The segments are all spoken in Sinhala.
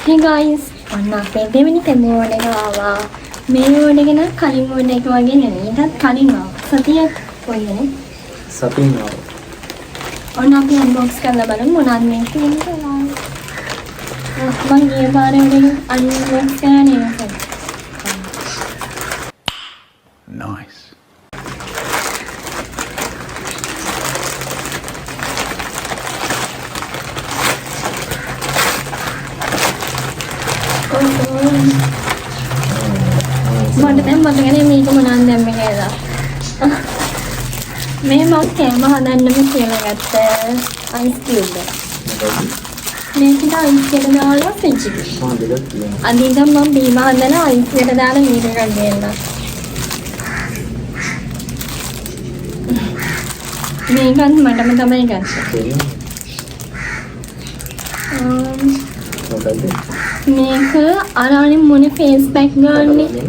Hey guys, ඔන්න අපේ දෙවෙනි තෙමෝඩ එක ආවා. මේ ඕඩ එක නම් කලින් ඕඩ එක වගේ නෙමෙයි. ඊටත් කලින් ආවා. සතියක් කොයිනේ? සතියෙන් ආවා. ඔන්න අපි අන්බොක්ස් කරලා බලමු මොනවද මේ තියෙන්නේ කියලා. මම ගිය පාරේ ඕඩ එක අන්බොක්ස් කරලා නේ. Nice. මට දැන් මතකනේ මේක මොනවද දැම්මේ කියලා. මේ මම කෑම හදන්නම කියලා ගත්ත අයිස් කියුබ් එක. මේකට අයිස් එක දාලා ෆ්‍රිජ් එකේ. අද ඉඳන් මම බීම හදලා අයිස් එකට දාලා මීට එකක් ගේන්න. මේකත් මටම තමයි ගත්තේ. මේක අරානේ මොනේ ෆේස් පැක් ගන්නනේ.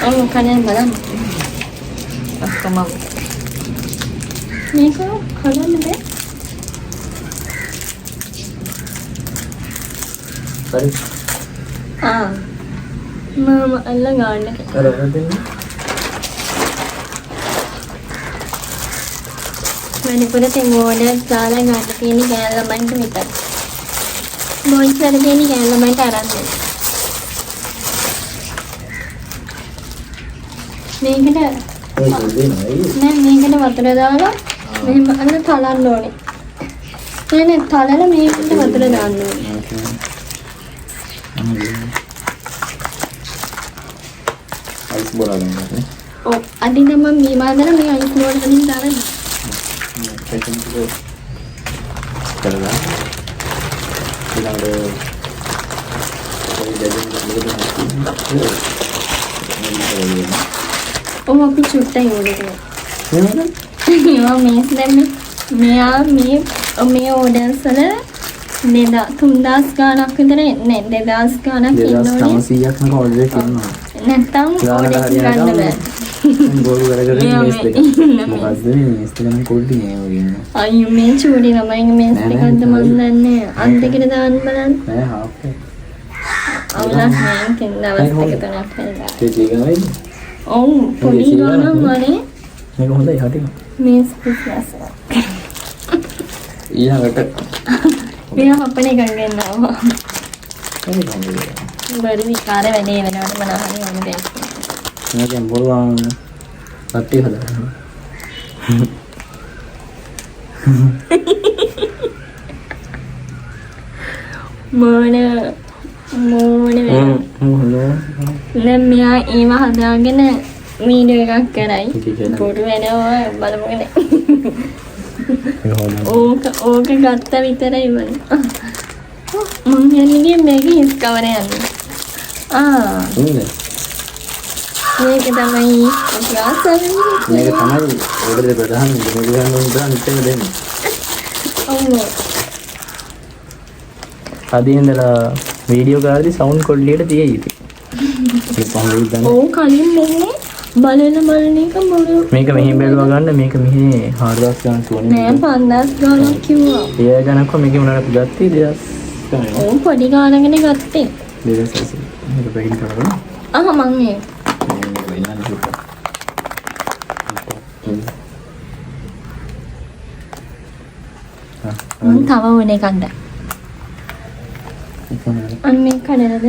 ඔව් කලින් බලන්න. අක්කම. මේක කඩන්න බෑ. හරි. මම අල්ල ගන්න. අර දෙන්න. මනිපුර තෙමෝඩයක් දාලා ගන්න තියෙන ගෑන් ළමයින්ට විතරයි. මොන්ස් වල තියෙන ගෑන් ළමයින්ට අරන් දෙන්න. මේකට නෑ මේකට වතුර දාලා මෙහෙම අන්න තලන්න ඕනේ. නෑ තලලා මේකට වතුර දාන්න ඕනේ. අයිස් බෝල ගන්න. ඔව් අදින් නම් මම මේ මාදලා මේ අයිස් බෝල වලින් දාලා කරලා ඔව් අපි චුට්ටයි ඕනේ කියලා. ඒවා මේස් දැම්මේ. මෙයා මේ ඕඩර්ස් වල 3000 ගාණක් විතර නේ 2000 ගාණක් ඉන්නෝනේ. 2900ක් නක ඕඩර් එකක් ඉන්නවා. නැත්තම් ඕඩර් ගන්න බෑ. ගෝල් කරගෙන මේස් දෙක. මොකද්ද මේ මේස් දෙක නම් කොල්ටි නේ වගේ ඉන්න. අයියෝ මේ චූඩි ළමයින්ගේ මේස් දෙකක්ද මන් දන්නේ. අන් දෙකට දාන්න බලන්න. නෑ හාෆ් එක. අවුලක් නෑ කින් දවස් දෙක තුනක් වෙනවා. ඒ ජීගමයිද? ඔව් පොඩි ගානක් වනේ මේක හොඳයි හටින්. මේස් පිස්නස්. ඊළඟට මෙයා අපේ එකක් ගෙන්නාවා. හරි හොඳයි. බරි විකාර වැඩේ වෙනවට මනහරි ඕන දෙයක්. මම බොරුවාම රට්ටි හදන්න. මොන දැන් මෙයා ඒව හදාගෙන වීඩියෝ එකක් කරයි. බොරු වෙනවා බලමුනේ. ඕක ගත්ත විතරයි වල. මම යන්නේ මේක හිස් කවර යන්නේ. මේක තමයි අපි ආසන්නේ. මේක තමයි ඕඩර් ප්‍රධාන දෙමළ ගන්න උදාන ඉතින් දෙන්නේ. ඔව්. අදින්දලා වීඩියෝ ගාල්දි සවුන්ඩ් කොල්ලියට තියෙයි ඉතින්. ඒක පහළ ඉඳන්. ඔව් කලින් මෙන්නේ බලන එක මොරු. මේක මෙහෙම බැලුවා ගන්න මේක මෙහි 4000 ගානක් තුනේ. නෑ 5000 ගානක් කිව්වා. ඒ ගණන්ක මේක මොනවාට ගත්තේ 2000 ගානක්. ඔව් පොඩි ගානකට ගත්තේ. 2000 මේක බැගින් කරගන්න. මං මේ තව ඕන එකක්ද? අන්න මේ කඩනද?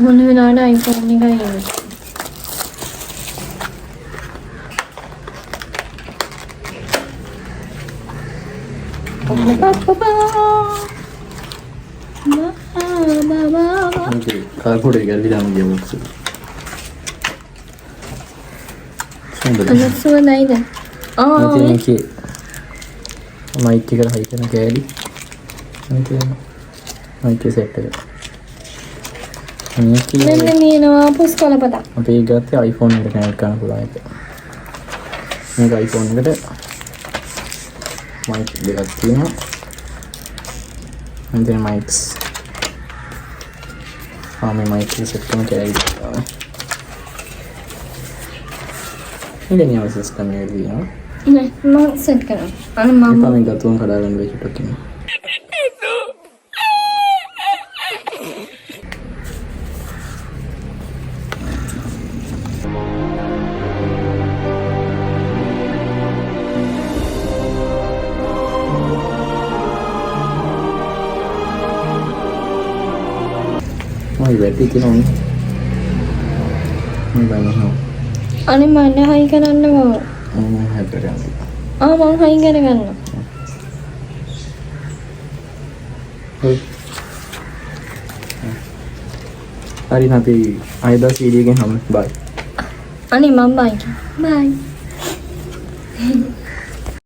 මොන වෙලාවට iPhone එක එන්නේ? කාර්බෝඩ් එක ගල්ලිලාම ගියා මොකද? අනසුව නයිද? මේකේ මයික් එකට හයි කරන කෑලි. මේකේ මයික් සෙට් එක. මෙන්න මේනවා පුස්කොළ පතක්. අපි ගත්තේ iPhone එකට කනෙක්ට් කරන්න පුළුවන් එක. මේක iPhone එකට මයික් දෙකක් තියෙනවා. and then mics. මේ මයික් එක සෙට් කරන කෑලි. ඉතින් මේ සිස්ටම් එකේ තියෙනවා නෑ මම සෙට් කරනවා. අනේ මම එපා මේ ගතුන් කඩාගන්න වෙයි චුට්ටක් ඉන්න. Mày về tí cái nón mày bài nó không අනේ මම හයි කරන්න ඕන. hai cái răng මම හයි කරගන්නවා. thôi hari nanti Aida video game home bye අනේ මම බයි. බයි.